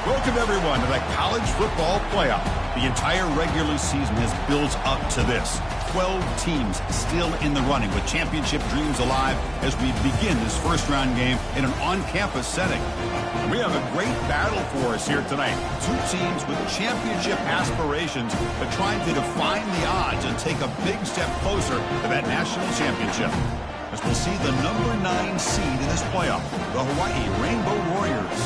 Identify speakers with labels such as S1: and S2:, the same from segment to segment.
S1: Welcome, everyone, to the college football playoff. The entire regular season has built up to this. 12 teams still in the running with championship dreams alive as we begin this first-round game in an on-campus setting. We have a great battle for us here tonight. Two teams with championship aspirations but trying to define the odds and take a big step closer to that national championship. As we'll see the number 9 seed in this playoff, the Hawaii Rainbow Warriors,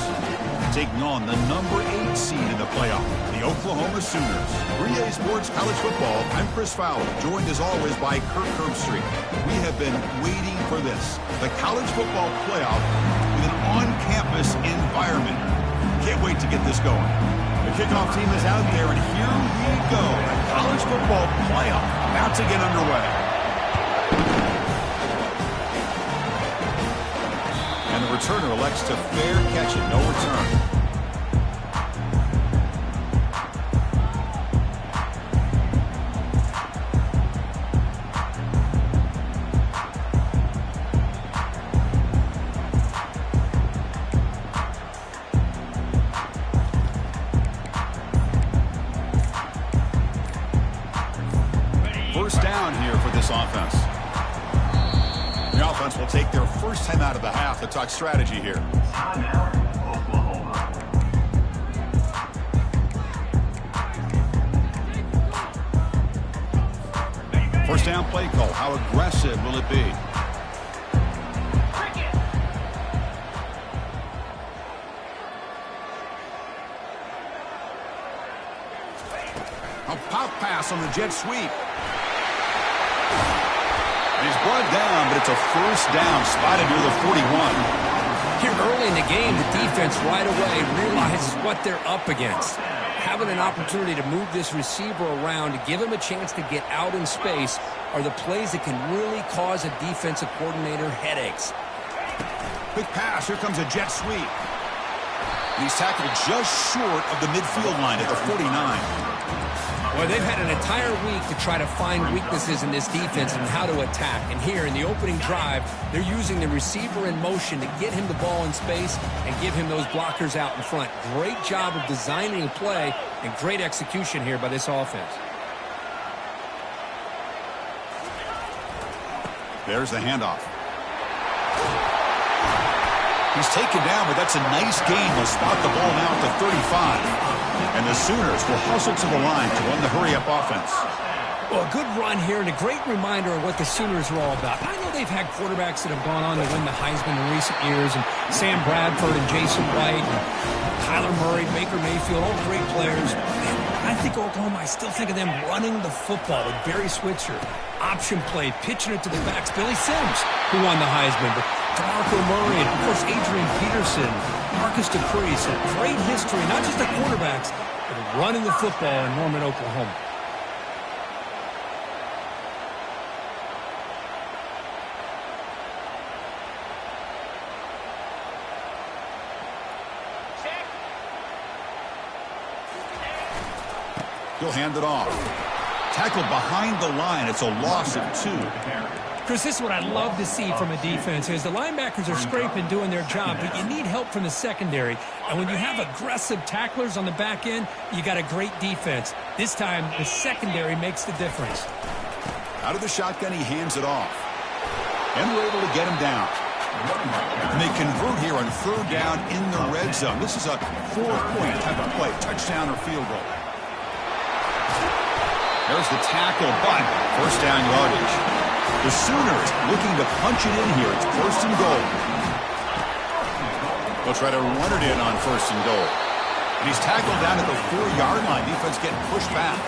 S1: taking on the number 8 seed in the playoff, the Oklahoma Sooners. 3A Sports College Football, I'm Chris Fowler, joined as always by Kirk Herbstreit. We have been waiting for this, the college football playoff with an on-campus environment. Can't wait to get this going. The kickoff team is out there, and here we go. The college football playoff about to get underway. And the returner elects to fair catch it, no return. First down here for this offense. The offense will take their first time out of the half to talk strategy here.
S2: Timeout, Oklahoma.
S1: First down play call. How aggressive will it be? A pop pass on the jet sweep. He's brought down, but it's a first down, spotted near the 41.
S3: Here early in the game, the defense right away realizes what they're up against. Having an opportunity to move this receiver around, to give him a chance to get out in space, are the plays that can really cause a defensive coordinator headaches.
S1: Quick pass, here comes a jet sweep. He's tackled just short of the midfield line at the 49.
S3: Well, they've had an entire week to try to find weaknesses in this defense and how to attack. And here in the opening drive, they're using the receiver in motion to get him the ball in space and give him those blockers out in front. Great job of designing a play and great execution here by this offense.
S1: There's the handoff. He's taken down, but that's a nice gain. He'll spot the ball now at the 35. And the Sooners will hustle to the line to run the hurry-up offense.
S3: Well, a good run here and a great reminder of what the Sooners are all about. I know they've had quarterbacks that have gone on to win the Heisman in recent years, and Sam Bradford and Jason White, and Kyler Murray, Baker Mayfield, all great players. Man, I think Oklahoma, I still think of them running the football with Barry Switzer. Option play, pitching it to the backs. Billy Sims, who won the Heisman, but DeMarco Murray, and of course Adrian Peterson, Marcus Dupree. So great history, not just the quarterbacks, but running the football in Norman, Oklahoma.
S1: He'll hand it off. Tackled behind the line. It's a loss of 2.
S4: Chris, this is what I love to see from a defense is the linebackers are scraping, doing their job, but you need help from the secondary. And when you have aggressive tacklers on the back end, you got a great defense. This time, the secondary makes the difference.
S1: Out of the shotgun, he hands it off. And we're able to get him down. And they convert here on third down in the red zone. This is a 4-point type of play, touchdown or field goal. There's the tackle, but first down yardage. The Sooners looking to punch it in here. It's first and goal. They'll try to run it in on first and goal. And he's tackled down at the 4-yard line. Defense getting pushed back.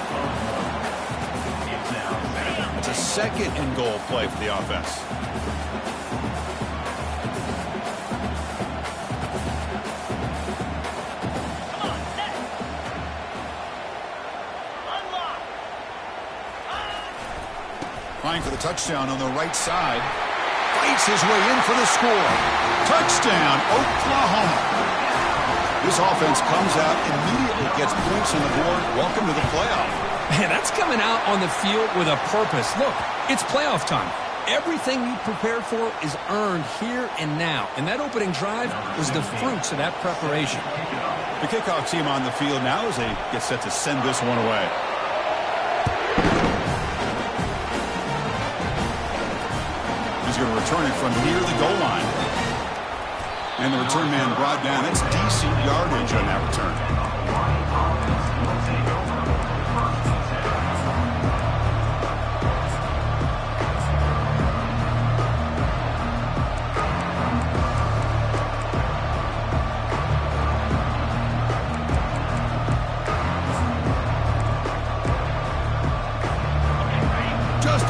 S1: It's a second and goal play for the offense. Trying for the touchdown on the right side. Fights his way in for the score. Touchdown, Oklahoma. This offense comes out immediately, gets points on the board. Welcome to the playoff.
S3: Man, that's coming out on the field with a purpose. Look, it's playoff time. Everything you prepared for is earned here and now. And that opening drive was the fruits of that preparation.
S1: The kickoff team on the field now as they get set to send this one away. He's going to return it from near the goal line. And the return man brought down. That's decent yardage on that return.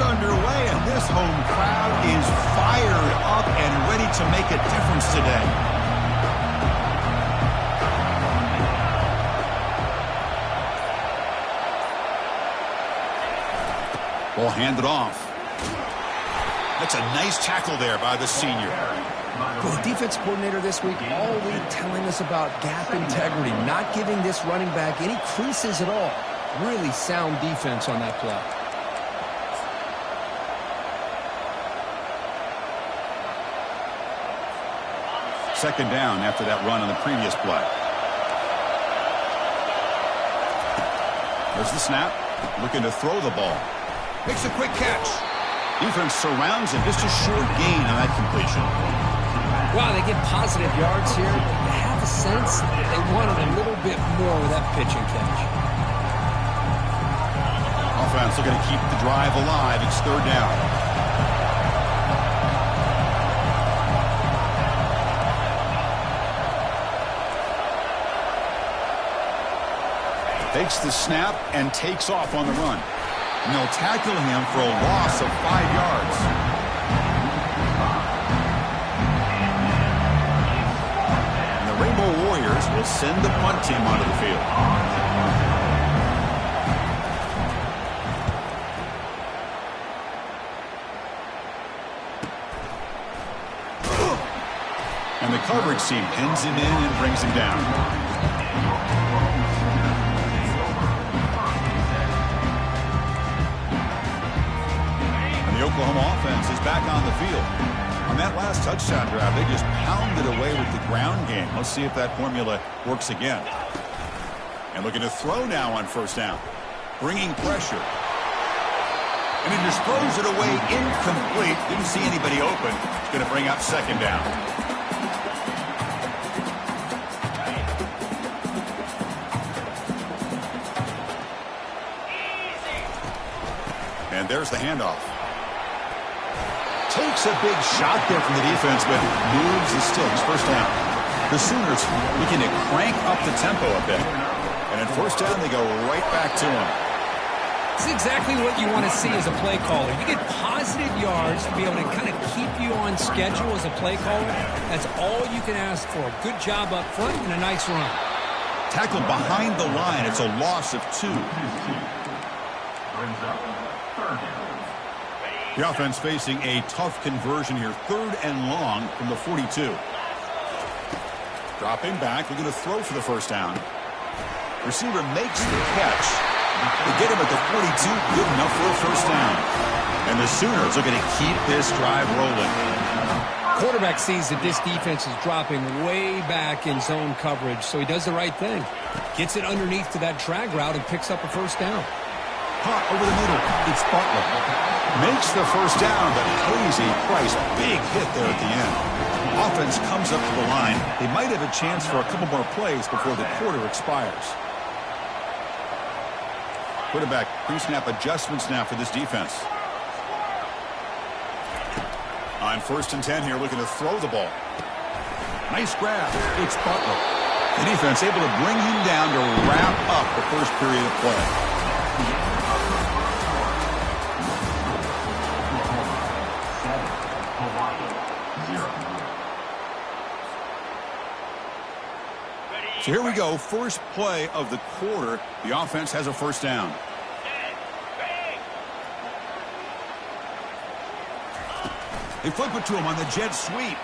S1: Underway, and this home crowd is fired up and ready to make a difference today. Ball handed off. That's a nice tackle there by the senior.
S3: Well, the defense coordinator this week all week telling us about gap integrity, not giving this running back any creases at all. Really sound defense on that play.
S1: Second down after that run on the previous play. There's the snap. Looking to throw the ball. Makes a quick catch. Defense surrounds him. Just a short gain on that completion.
S3: Wow, they get positive yards here. They have a sense that they wanted a little bit more with that pitch and catch.
S1: Offense looking to keep the drive alive. It's third down. Takes the snap and takes off on the run. And they'll tackle him for a loss of 5 yards. And the Rainbow Warriors will send the punt team onto the field. And the coverage team pins him in and brings him down. The Oklahoma offense is back on the field. On that last touchdown drive, they just pounded away with the ground game. Let's see if that formula works again. And looking to throw now on first down. Bringing pressure. And he just throws it away incomplete. Didn't see anybody open. It's going to bring up second down. And there's the handoff. Takes a big shot there from the defense, but moves the sticks. First down. The Sooners looking to crank up the tempo a bit. And at first down, they go right back to him.
S3: It's exactly what you want to see as a play caller. You get positive yards to be able to kind of keep you on schedule as a play caller. That's all you can ask for. Good job up front and a nice run.
S1: Tackled behind the line. It's a loss of 2. The offense facing a tough conversion here. Third and long from the 42. Dropping back. Looking to throw for the first down. Receiver makes the catch. They get him at the 42. Good enough for a first down. And the Sooners are going to keep this drive rolling.
S3: Quarterback sees that this defense is dropping way back in zone coverage, so he does the right thing. Gets it underneath to that drag route and picks up a first down.
S1: Hot over the middle. It's Butler. Makes the first down, but pays a price. Big hit there at the end. Offense comes up to the line. They might have a chance for a couple more plays before the quarter expires. Quarterback pre-snap adjustments now for this defense. On first and 10 here, looking to throw the ball. Nice grab. It's Butler. The defense able to bring him down to wrap up the first period of play. So here we go, first play of the quarter. The offense has a first down. They flip it to him on the jet sweep.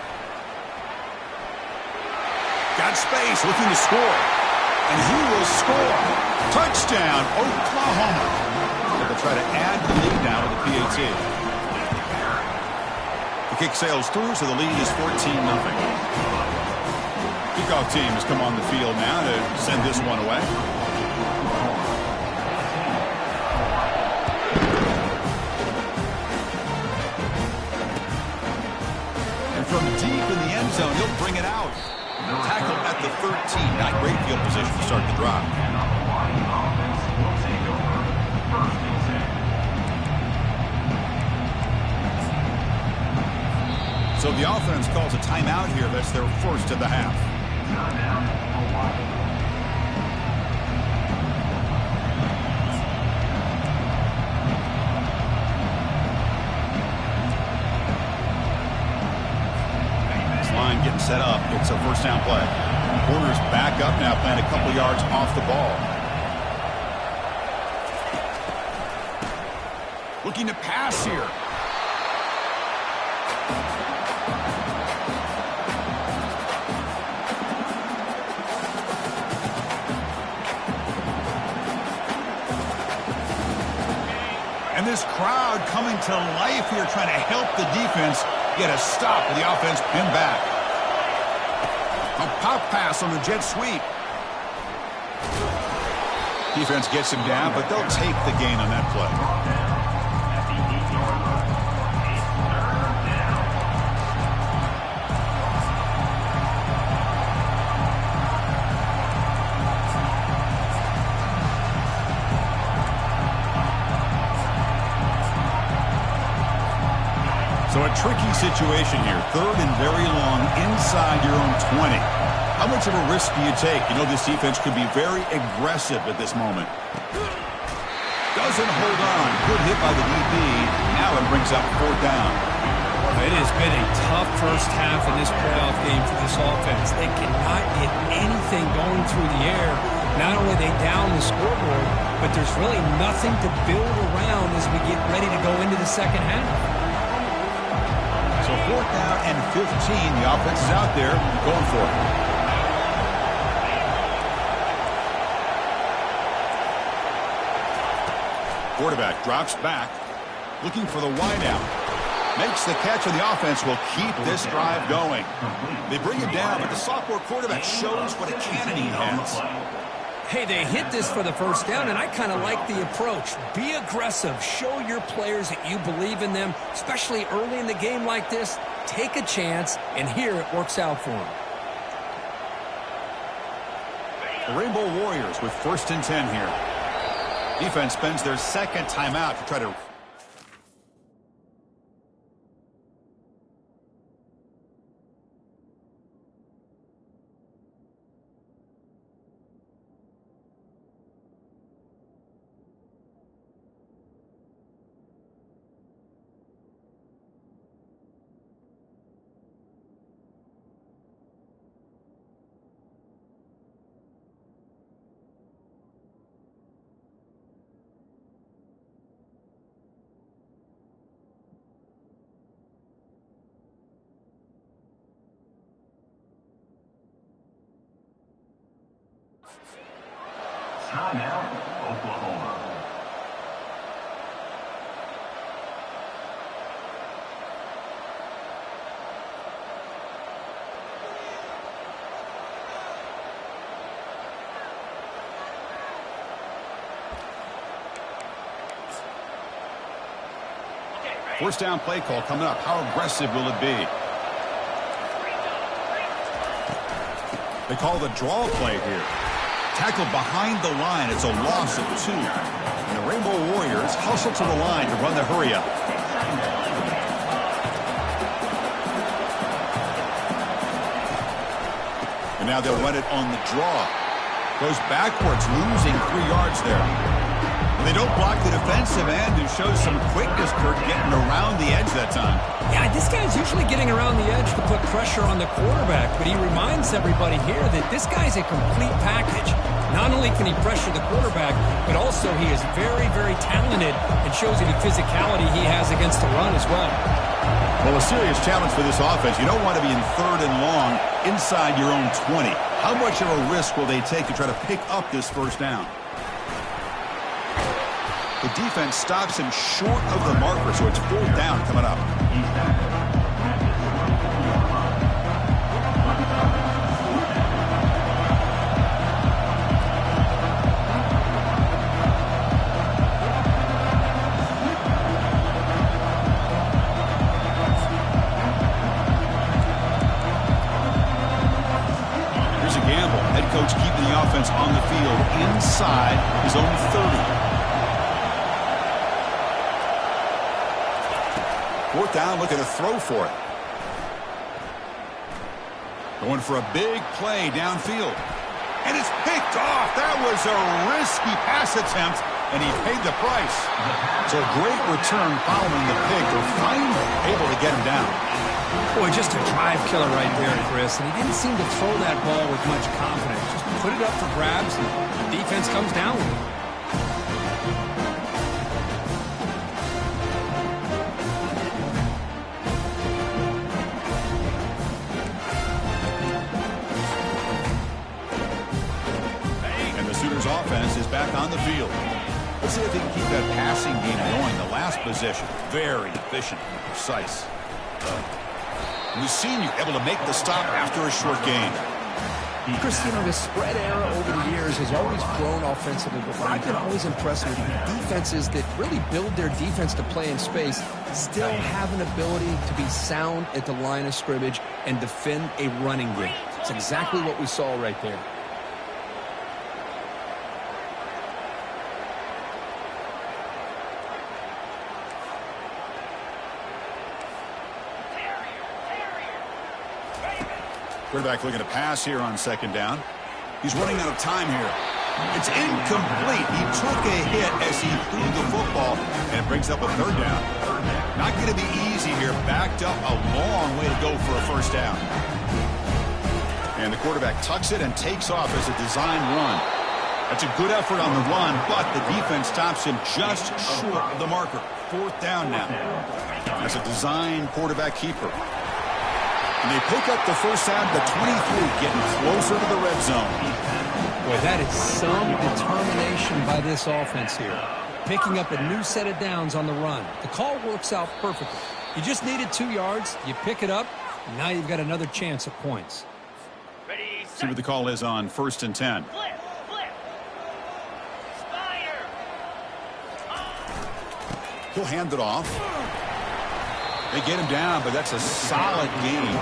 S1: Got space, looking to score. And he will score. Touchdown, Oklahoma. They'll try to add the lead now with the PAT. The kick sails through, so the lead is 14-0. kickoff team has come on the field now to send this one away. And from deep in the end zone, he'll bring it out. Tackle at the 13. Not great field position to start the drive. So the offense calls a timeout here. That's their first of the half. This line getting set up. It's a first down play. Corners back up now, playing a couple yards off the ball. Looking to pass here. And this crowd coming to life here, trying to help the defense get a stop with the offense pinned back. A pop pass on the jet sweep. Defense gets him down, but they'll take the gain on that play. So a tricky situation here. Third and very long inside your own 20. How much of a risk do you take? You know this defense could be very aggressive at this moment. Doesn't hold on. Good hit by the DB. Now it brings up fourth down.
S3: It has been a tough first half in this playoff game for this offense. They cannot get anything going through the air. Not only are they down the scoreboard, but there's really nothing to build around as we get ready to go into the second half.
S1: So fourth down and 15. The offense is out there going for it. Quarterback drops back, looking for the wideout. Makes the catch, and the offense will keep this drive going. They bring him down, but the sophomore quarterback shows what a cannon he has.
S3: Hey, they hit this for the first down, and I kind of like the approach. Be aggressive. Show your players that you believe in them, especially early in the game like this. Take a chance, and here it works out for them.
S1: The Rainbow Warriors with 1st and 10 here. Defense spends their second timeout to try to...
S2: Timeout, Oklahoma.
S1: First down play call coming up. How aggressive will it be? They call the draw play here. Tackled behind the line. It's a loss of 2. And the Rainbow Warriors hustle to the line to run the hurry up. And now they'll run it on the draw. Goes backwards, losing 3 yards there. And they don't block the defensive end, who shows some quickness, Kurt, getting around the edge that time.
S3: Yeah, this guy's usually getting around the edge to put pressure on the quarterback, but he reminds everybody here that this guy's a complete package. Not only can he pressure the quarterback, but also he is very, very talented and shows you the physicality he has against the run as well.
S1: Well, a serious challenge for this offense. You don't want to be in 3rd and long inside your own 20. How much of a risk will they take to try to pick up this first down? The defense stops him short of the marker, so it's 4th down coming up. his own 30. Fourth down, looking to throw for it. Going for a big play downfield. And it's picked off. That was a risky pass attempt, and he paid the price. So a great return following the pick. They're finally able to get him down.
S3: Boy, just a drive killer right there, Chris. And he didn't seem to throw that ball with much confidence. Just put it up for grabs, and the defense comes down with it.
S1: Offense is back on the field. Let's see if they can keep that passing game going. The last possession, very efficient and precise. We've seen you able to make the stop after a short gain.
S3: Chris, you know, the spread era over the years has always grown offensively, but what I've been always impressed with defenses that really build their defense to play in space still have an ability to be sound at the line of scrimmage and defend a running game. It's exactly what we saw right there.
S1: Quarterback looking to pass here on second down. He's running out of time here. It's incomplete. He took a hit as he threw the football, and it brings up a third down. Not going to be easy here. Backed up a long way to go for a first down. And the quarterback tucks it and takes off as a design run. That's a good effort on the run, but the defense stops him just short of the marker. Fourth down now. That's a design quarterback keeper. And they pick up the first down at the 23, getting closer to the red zone.
S3: Boy, that is some determination by this offense here. Picking up a new set of downs on the run. The call works out perfectly. You just needed 2 yards. You pick it up. And now you've got another chance at points.
S1: See what the call is on 1st and 10. He'll hand it off. They get him down, but that's a solid game.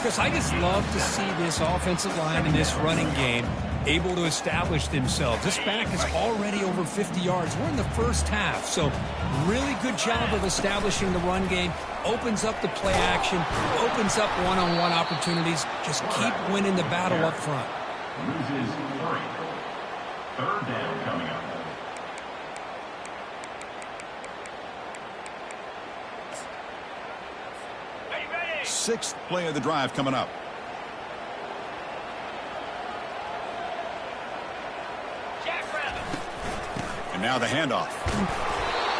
S3: Chris, I just love to see this offensive line in this running game able to establish themselves. This back is already over 50 yards. We're in the first half, so really good job of establishing the run game. Opens up the play action, opens up one-on-one opportunities. Just keep winning the battle up front.
S2: Loses 3. Third down coming up.
S1: Sixth play of the drive coming up. And now the handoff.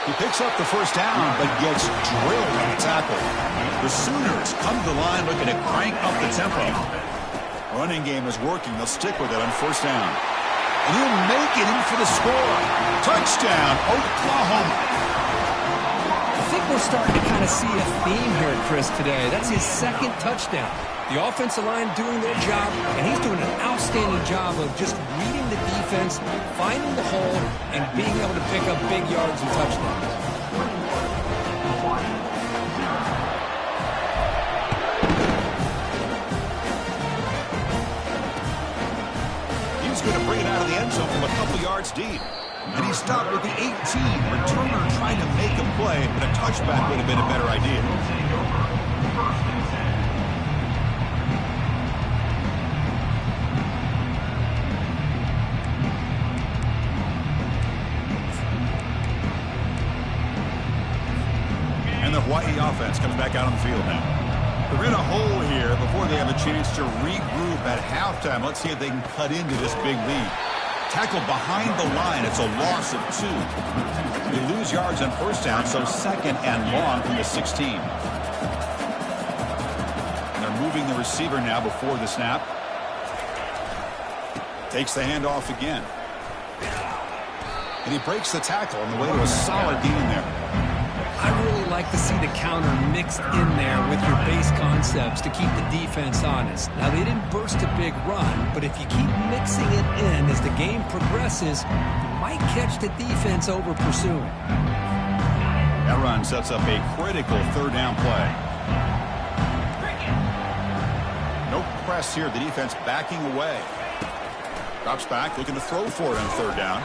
S1: He picks up the first down, but gets drilled on the tackle. The Sooners come to the line looking to crank up the tempo. Running game is working. They'll stick with it on first down. And he'll make it in for the score. Touchdown, Oklahoma.
S3: I think we're starting to kind of see a theme here, Chris, today. That's his second touchdown. The offensive line doing their job, and he's doing an outstanding job of just reading the defense, finding the hole, and being able to pick up big yards and touchdowns.
S1: He's going to bring it out of the end zone from a couple yards deep. And he stopped with the 18. Returner trying to make a play, but a touchback would have been a better idea. And the Hawaii offense comes back out on the field now. They're in a hole here before they have a chance to regroup at halftime. Let's see if they can cut into this big lead. Tackle behind the line. It's a loss of 2. They lose yards on first down, so second and long from the 16. And they're moving the receiver now before the snap. Takes the handoff again. And he breaks the tackle on the way to a solid gain there.
S3: I really like to see the counter mixed in there with your base concepts to keep the defense honest. Now, they didn't burst a big run, but if you keep mixing it in as the game progresses, you might catch the defense over pursuing.
S1: That run sets up a critical third down play. No press here. The defense backing away. Drops back, looking to throw for it on third down.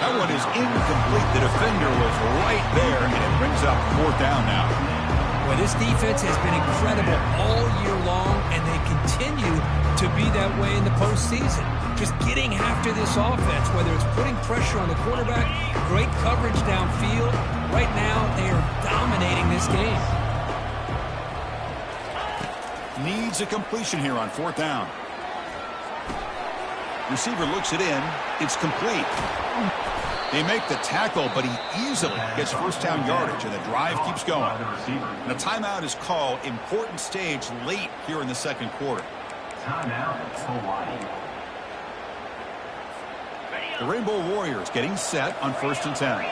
S1: That one is incomplete. The defender was right there, and it brings up fourth down now.
S3: Well, this defense has been incredible all year long, and they continue to be that way in the postseason. Just getting after this offense, whether it's putting pressure on the quarterback, great coverage downfield. Right now, they are dominating this game.
S1: Needs a completion here on fourth down. Receiver looks it in. It's complete. They make the tackle, but he easily gets first down yardage, and the drive keeps going. And a timeout is called. Important stage late here in the second quarter.
S2: Timeout, Hawaii.
S1: The Rainbow Warriors getting set on 1st and 10.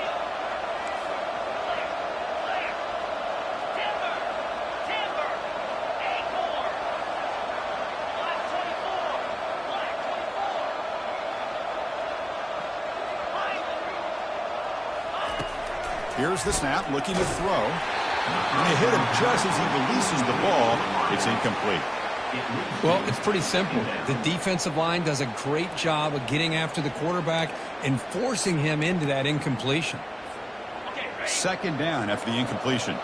S1: Here's the snap, looking to throw. And they hit him just as he releases the ball. It's incomplete.
S3: Well, it's pretty simple. The defensive line does a great job of getting after the quarterback and forcing him into that incompletion.
S1: Second down after the incompletion.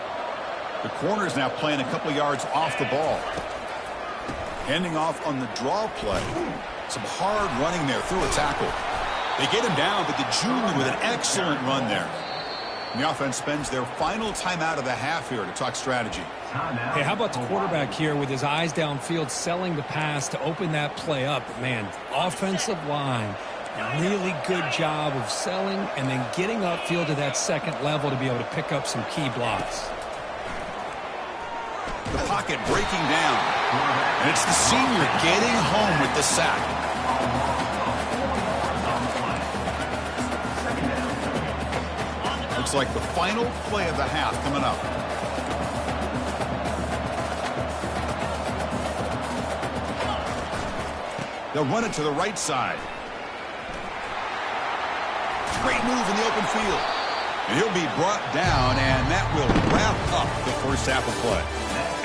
S1: The corner's now playing a couple yards off the ball. Handing off on the draw play. Some hard running there through a tackle. They get him down, but the junior with an excellent run there. And the offense spends their final timeout of the half here to talk strategy.
S3: Hey, how about the quarterback here with his eyes downfield, selling the pass to open that play up? But man, offensive line, really good job of selling and then getting upfield to that second level to be able to pick up some key blocks.
S1: The pocket breaking down. And it's the senior getting home with the sack. Looks like the final play of the half coming up. They'll run it to the right side. Great move in the open field. And he'll be brought down, and that will wrap up the first half of play.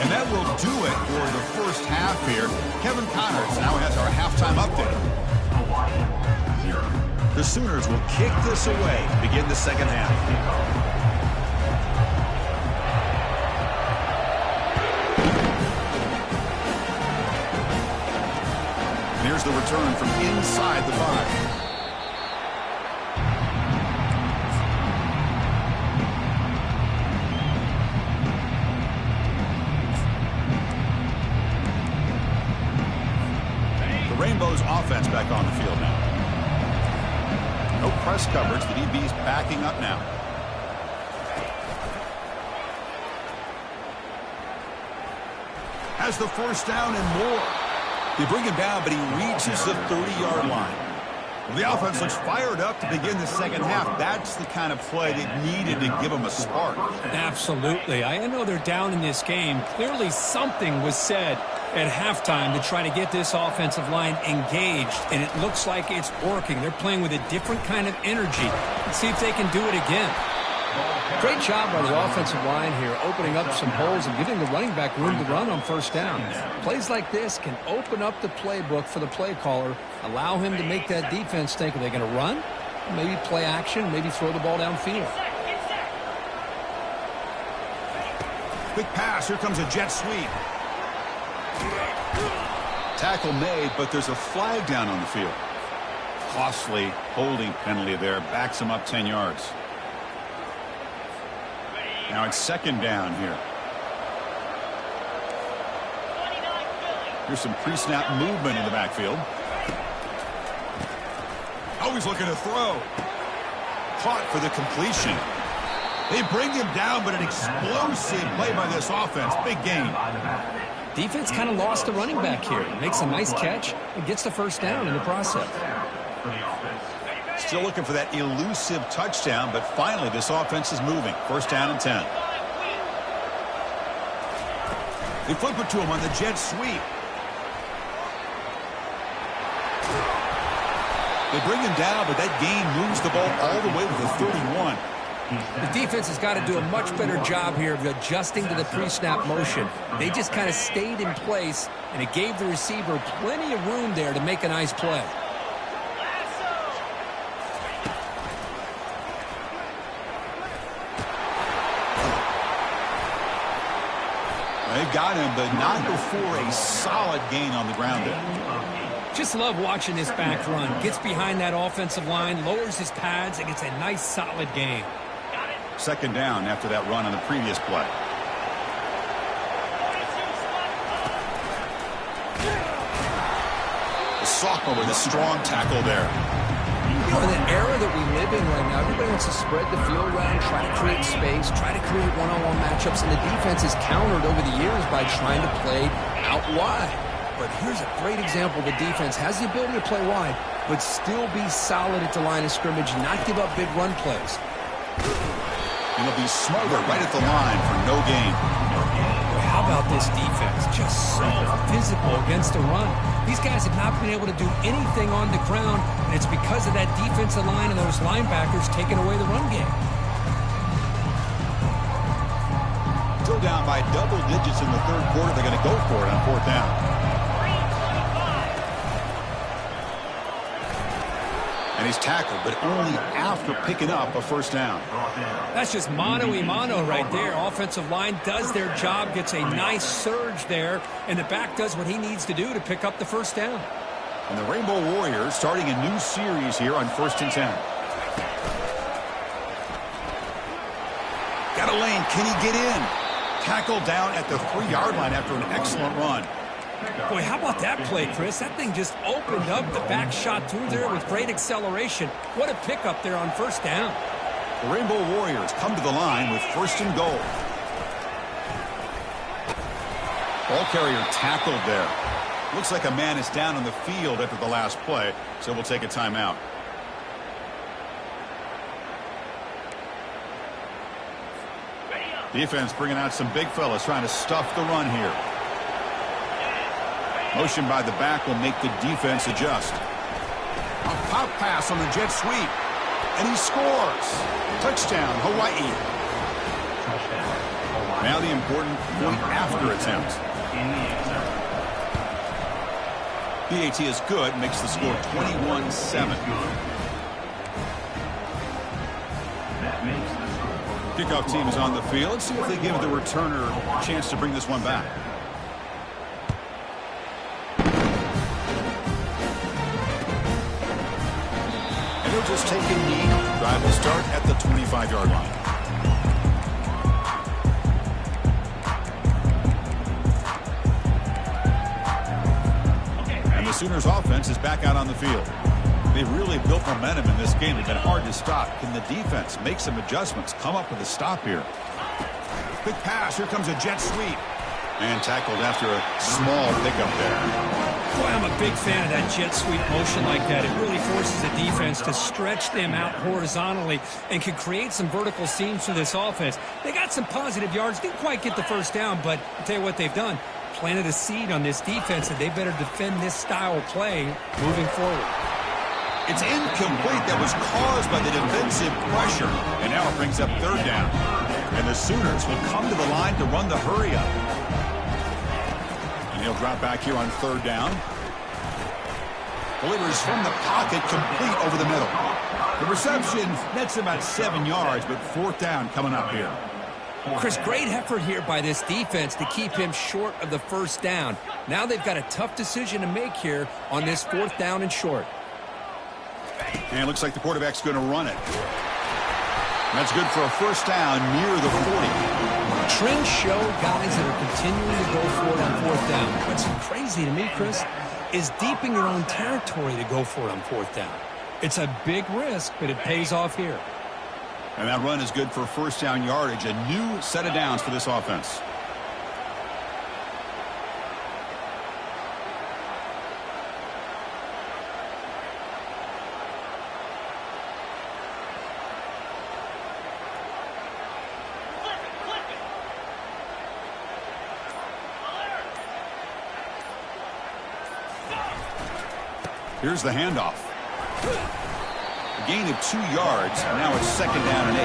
S1: And that will do it for the first half here. Kevin Connors now has our halftime update. The Sooners will kick this away to begin the second half. And here's the return from inside the 5. The Rainbows offense back on the field now. No press coverage. The DB's backing up now. Has the first down and more. They bring him down, but he reaches the 30-yard line. Well, the offense looks fired up to begin the second half. That's the kind of play that needed to give them a spark.
S3: Absolutely. I know they're down in this game. Clearly something was said at halftime to try to get this offensive line engaged, and it looks like it's working. They're playing with a different kind of energy. Let's see if they can do it again. Great job by the offensive line here, opening up some holes and giving the running back room to run on first down. Plays like this can open up the playbook for the play caller, allow him to make that defense think, are they going to run? Maybe play action, maybe throw the ball downfield.
S1: Quick pass. Here comes a jet sweep. Tackle made, but there's a flag down on the field. Costly holding penalty there. Backs him up 10 yards. Now it's second down here. Here's some pre-snap movement in the backfield. Always looking to throw. Caught for the completion. They bring him down, but an explosive play by this offense. Big gain.
S3: Defense kind of lost the running back here. Makes a nice catch and gets the first down in the process.
S1: Still looking for that elusive touchdown, but finally this offense is moving. First down and 10. They flip it to him on the jet sweep. They bring him down, but that gain moves the ball all the way to the 31.
S3: The defense has got to do a much better job here of adjusting to the pre-snap motion. They just kind of stayed in place, and it gave the receiver plenty of room there to make a nice play.
S1: They've got him, but not before a solid gain on the ground there.
S3: Just love watching this back run. Gets behind that offensive line, lowers his pads, and gets a nice solid gain.
S1: Second down after that run on the previous play. The sophomore with a strong tackle there.
S3: You know, in the era that we live in right now, everybody wants to spread the field around, try to create space, try to create one-on-one matchups, and the defense is countered over the years by trying to play out wide. But here's a great example. The defense has the ability to play wide, but still be solid at the line of scrimmage, not give up big run plays.
S1: And they'll be smarter right at the line for no gain.
S3: How about this defense? Just so physical against the run. These guys have not been able to do anything on the ground, and it's because of that defensive line and those linebackers taking away the run game.
S1: Still down by double digits in the third quarter. They're going to go for it on fourth down. And he's tackled, but only after picking up a first down.
S3: That's just mano-a-mano right there. Offensive line does their job, gets a nice surge there, and the back does what he needs to do to pick up the first down.
S1: And the Rainbow Warriors starting a new series here on 1st and 10. Got a lane. Can he get in? Tackle down at the 3-yard line after an excellent run.
S3: Boy, how about that play, Chris? That thing just opened up the back shot through there with great acceleration. What a pickup there on first down.
S1: The Rainbow Warriors come to the line with 1st and goal. Ball carrier tackled there. Looks like a man is down on the field after the last play, so we'll take a timeout. Defense bringing out some big fellas trying to stuff the run here. Motion by the back will make the defense adjust. A pop pass on the jet sweep. And he scores. Touchdown, Hawaii. Now the important point after attempt. PAT is good, makes the score 21-7. Kickoff team is on the field. Let's see if they give the returner a chance to bring this one back. And they'll just take a knee. Drive will start at the 25-yard line. And the Sooners offense is back out on the field. They've really built momentum in this game. It's been hard to stop. Can the defense make some adjustments? Come up with a stop here. Quick pass. Here comes a jet sweep. And tackled after a small pickup there.
S3: Boy, I'm a big fan of that jet sweep motion like that. It really forces the defense to stretch them out horizontally and can create some vertical seams for this offense. They got some positive yards. Didn't quite get the first down, but I'll tell you what they've done. Planted a seed on this defense, and they better defend this style of play moving forward.
S1: It's incomplete. That was caused by the defensive pressure. And now it brings up third down. And the Sooners will come to the line to run the hurry up. And he'll drop back here on third down. Delivers from the pocket, complete over the middle. The reception nets about 7 yards, but fourth down coming up here.
S3: Chris, great effort here by this defense to keep him short of the first down. Now they've got a tough decision to make here on this fourth down and short.
S1: And it looks like the quarterback's going to run it. And that's good for a first down near the 40.
S3: Trends show guys that are continuing to go for it on fourth down. What's crazy to me, Chris, is deep in your own territory to go for it on fourth down. It's a big risk, but it pays off here.
S1: And that run is good for first down yardage. A new set of downs for this offense. Here's the handoff. A gain of 2 yards. Now it's second down and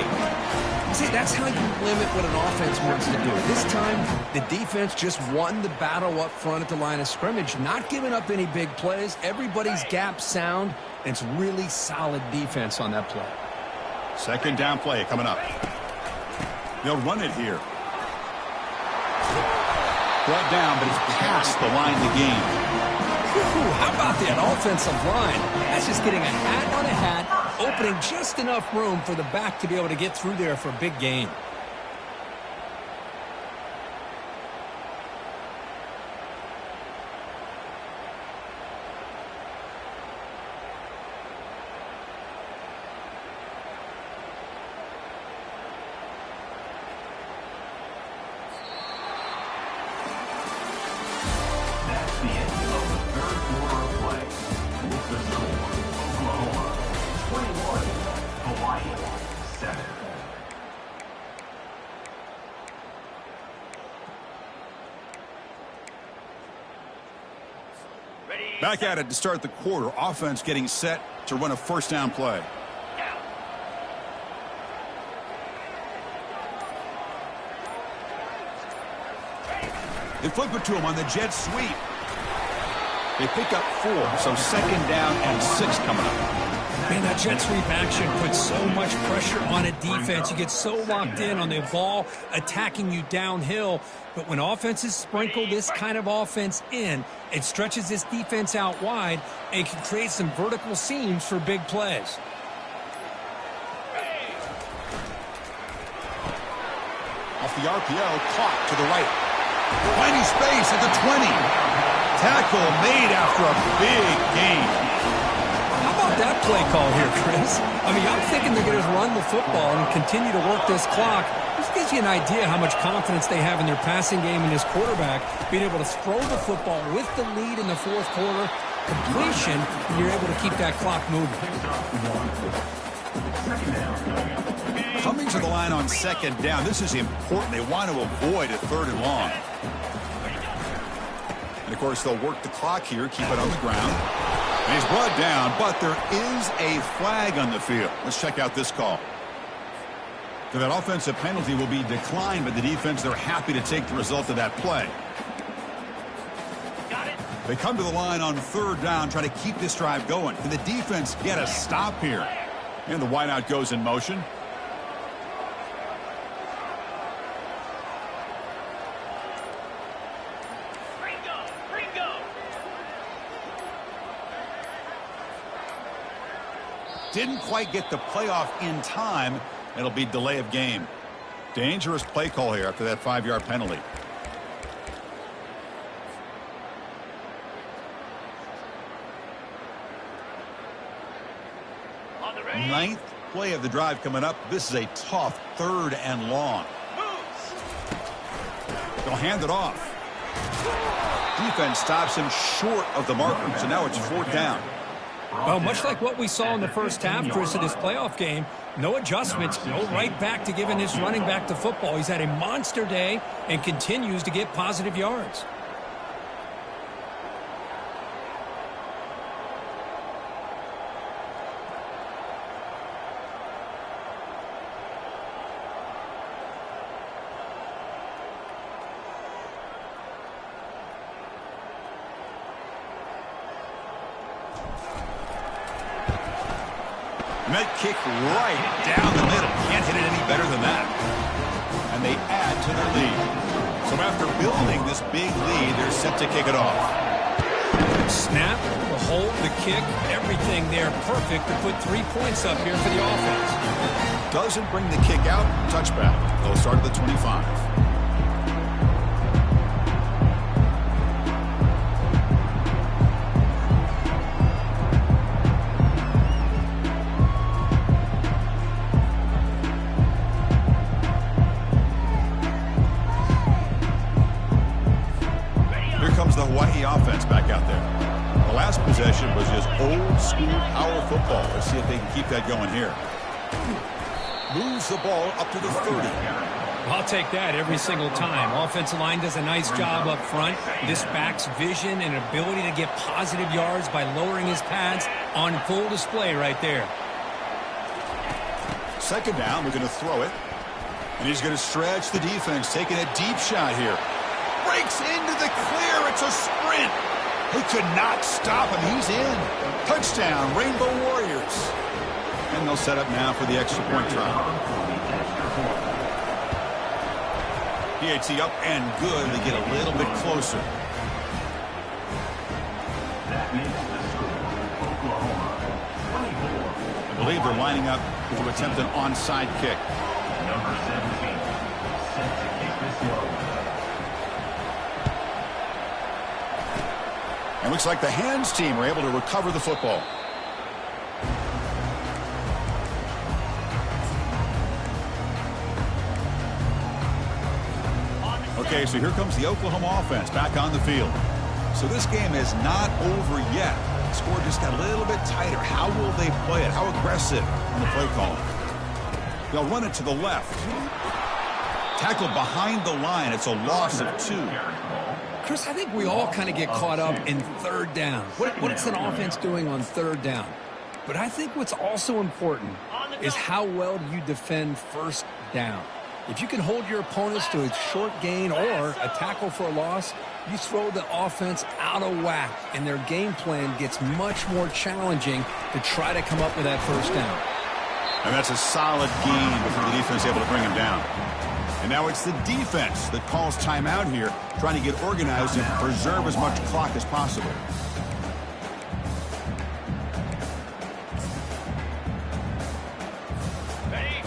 S1: 8.
S3: See, that's how you limit what an offense wants to do. This time, the defense just won the battle up front at the line of scrimmage, not giving up any big plays. Everybody's gap sound, and it's really solid defense on that play.
S1: Second down play coming up. They'll run it here. Brought down, but it's past the line to gain.
S3: Ooh, how about that offensive line? That's just getting a hat on a hat, opening just enough room for the back to be able to get through there for a big gain.
S1: Back at it to start the quarter. Offense getting set to run a first down play. They flip it to him on the jet sweep. They pick up 4, so second down and 6 coming up.
S3: Man, that jet sweep action puts so much pressure on a defense. You get so locked in on the ball attacking you downhill. But when offenses sprinkle this kind of offense in, it stretches this defense out wide and can create some vertical seams for big plays.
S1: Off the RPO, clock to the right. Finding space at the 20. Tackle made after a big gain.
S3: How about that play call here, Chris? I mean, I'm thinking they're going to run the football and continue to work this clock. This gives you an idea how much confidence they have in their passing game and this quarterback being able to throw the football with the lead in the fourth quarter, completion, and you're able to keep that clock moving.
S1: Coming to the line on second down. This is important. They want to avoid a third and long. And, of course, they'll work the clock here, keep it on the ground. And he's brought down, but there is a flag on the field. Let's check out this call. So that offensive penalty will be declined by the defense. They're happy to take the result of that play.
S2: Got it.
S1: They come to the line on third down, try to keep this drive going. Can the defense get a stop here? And the wideout goes in motion. Didn't quite get the playoff in time. It'll be delay of game. Dangerous play call here after that 5-yard penalty. Ninth play of the drive coming up. This is a tough third and long. They'll hand it off. Defense stops him short of the marker, so now it's fourth down.
S3: Well, much like what we saw in the first half, Chris, of this playoff game, no adjustments, go right back to giving this running back the football. He's had a monster day and continues to get positive yards.
S1: And that kick right down the middle. Can't hit it any better than that. And they add to their lead. So after building this big lead, they're set to kick it off.
S3: Snap, the hold, the kick, everything there perfect to put 3 points up here for the offense.
S1: Doesn't bring the kick out. Touchback. They'll start at the 25. The Hawaii offense back out there. The last possession was just old school power football. Let's see if they can keep that going here. Moves the ball up to the 30.
S3: I'll take that every single time. Offensive line does a nice job up front. This back's vision and ability to get positive yards by lowering his pads on full display right there.
S1: Second down, we're going to throw it. And he's going to stretch the defense, taking a deep shot here. Breaks into the clear. It's a sprint. He could not stop him. He's in. Touchdown, Rainbow Warriors. And they'll set up now for the extra point try. PAT up and good. They get a little bit closer.
S2: That makes the score Oklahoma 24.
S1: I believe they're lining up to attempt an onside kick.
S2: Number 17 set to kick this one.
S1: And looks like the hands team are able to recover the football. Okay, so here comes the Oklahoma offense back on the field. So this game is not over yet. The score just got a little bit tighter. How will they play it? How aggressive on the play call? They'll run it to the left. Tackle behind the line. It's a loss of 2.
S3: Chris, I think we all kind of get caught up in third down. What's an offense doing on third down? But I think what's also important is how well do you defend first down. If you can hold your opponents to a short gain or a tackle for a loss, you throw the offense out of whack, and their game plan gets much more challenging to try to come up with that first down.
S1: And that's a solid gain before the defense is able to bring him down. And now it's the defense that calls timeout here, trying to get organized and preserve as much clock as possible.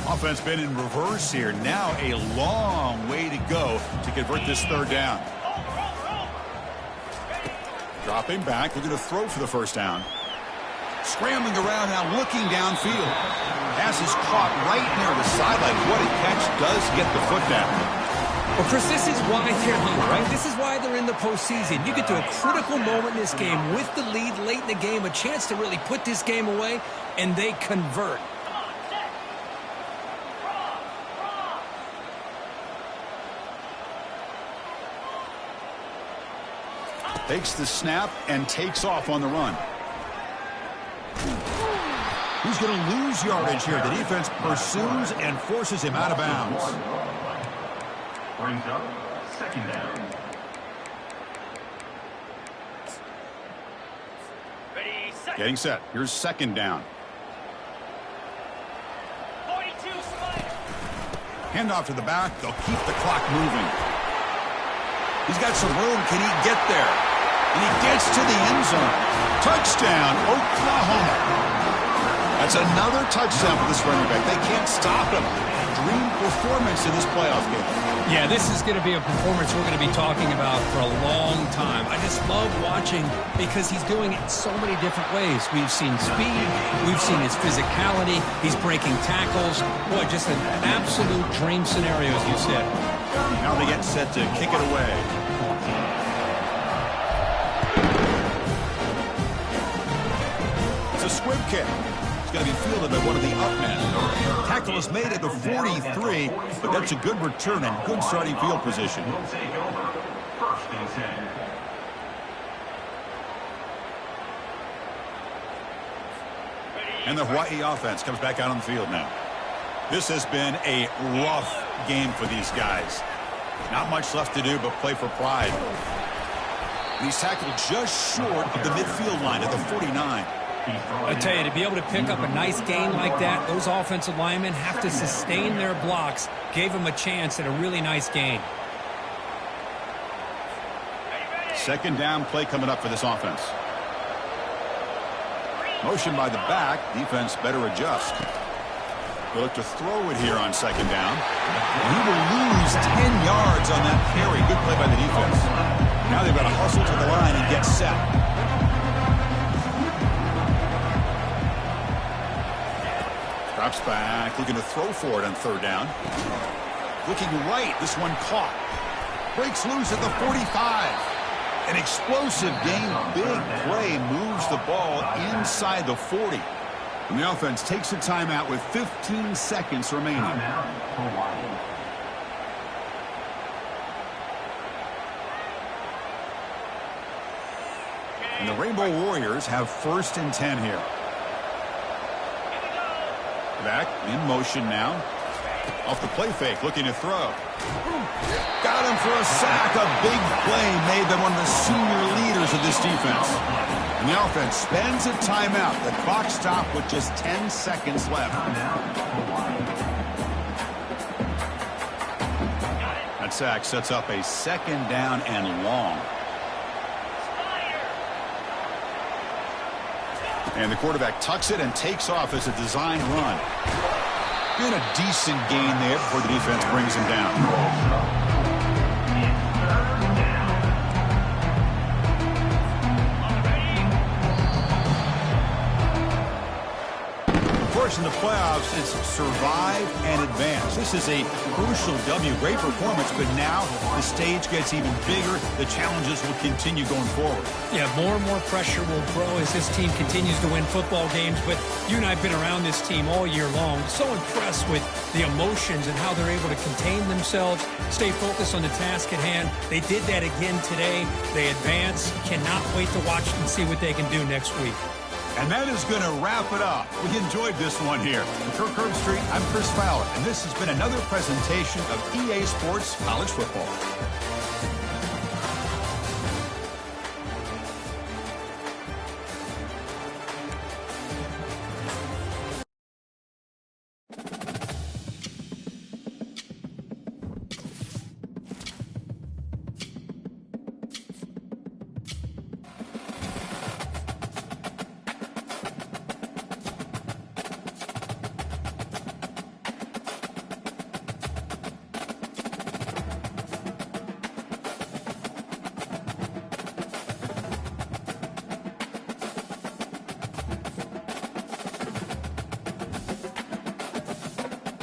S1: Offense been in reverse here. Now a long way to go to convert this third down. Dropping back, looking to throw for the first down. Scrambling around now, looking downfield. Pass is caught right near the sideline. What a catch, does get the foot down.
S3: Well, Chris, this is why they're here, right? This is why they're in the postseason. You get to a critical moment in this game with the lead late in the game, a chance to really put this game away, and they convert.
S1: Takes the snap and takes off on the run. He's going to lose yardage here. The defense pursues and forces him out of bounds.
S2: Brings up second down.
S1: Getting set. Here's second down. Handoff to the back. They'll keep the clock moving. He's got some room. Can he get there? And he gets to the end zone. Touchdown, Oklahoma. That's another touchdown for this running back. They can't stop him. Dream performance in this playoff game.
S3: Yeah, this is going to be a performance we're going to be talking about for a long time. I just love watching because he's doing it in so many different ways. We've seen speed. We've seen his physicality. He's breaking tackles. Boy, just an absolute dream scenario, as you said.
S1: Now they get set to kick it away. It's a squib kick. It's going to be fielded by one of the up men. Tackle is made at the 43, but that's a good return and good starting field position.
S2: Will take over first and 10.
S1: And the Hawaii offense comes back out on the field now. This has been a rough game for these guys. Not much left to do but play for pride. He's tackled just short of the midfield line at the 49.
S3: I tell you, to be able to pick up a nice gain like that, those offensive linemen have to sustain their blocks. Gave them a chance at a really nice gain.
S1: Second down play coming up for this offense. Motion by the back. Defense better adjust. We'll look to throw it here on second down. And he will lose 10 yards on that carry. Good play by the defense. Now they've got to hustle to the line and get set. Drops back, looking to throw for it on third down. Looking right, this one caught. Breaks loose at the 45. An explosive gain, big play, moves the ball inside the 40. And the offense takes a timeout with 15 seconds remaining. And the Rainbow Warriors have first and 10 here. Back in motion now. Off the play fake, looking to throw. Got him for a sack. A big play made by one of the senior leaders of this defense. And the offense spends a timeout. The clock stopped with just 10 seconds left. That's sack sets up a 2nd down and long. And the quarterback tucks it and takes off as a design run. And a decent gain there before the defense brings him down. In the playoffs, it's survive and advance. This is a crucial W. Great performance, but now the stage gets even bigger. The challenges will continue going forward.
S3: Yeah, more and more pressure will grow as this team continues to win football games. But you and I have been around this team all year long. So impressed with the emotions and how they're able to contain themselves, stay focused on the task at hand. They did that again today. They advance. Cannot wait to watch and see what they can do next week.
S1: And that is going to wrap it up. We enjoyed this one here. In Kirk Herbstreit, I'm Chris Fowler, and this has been another presentation of EA Sports College Football.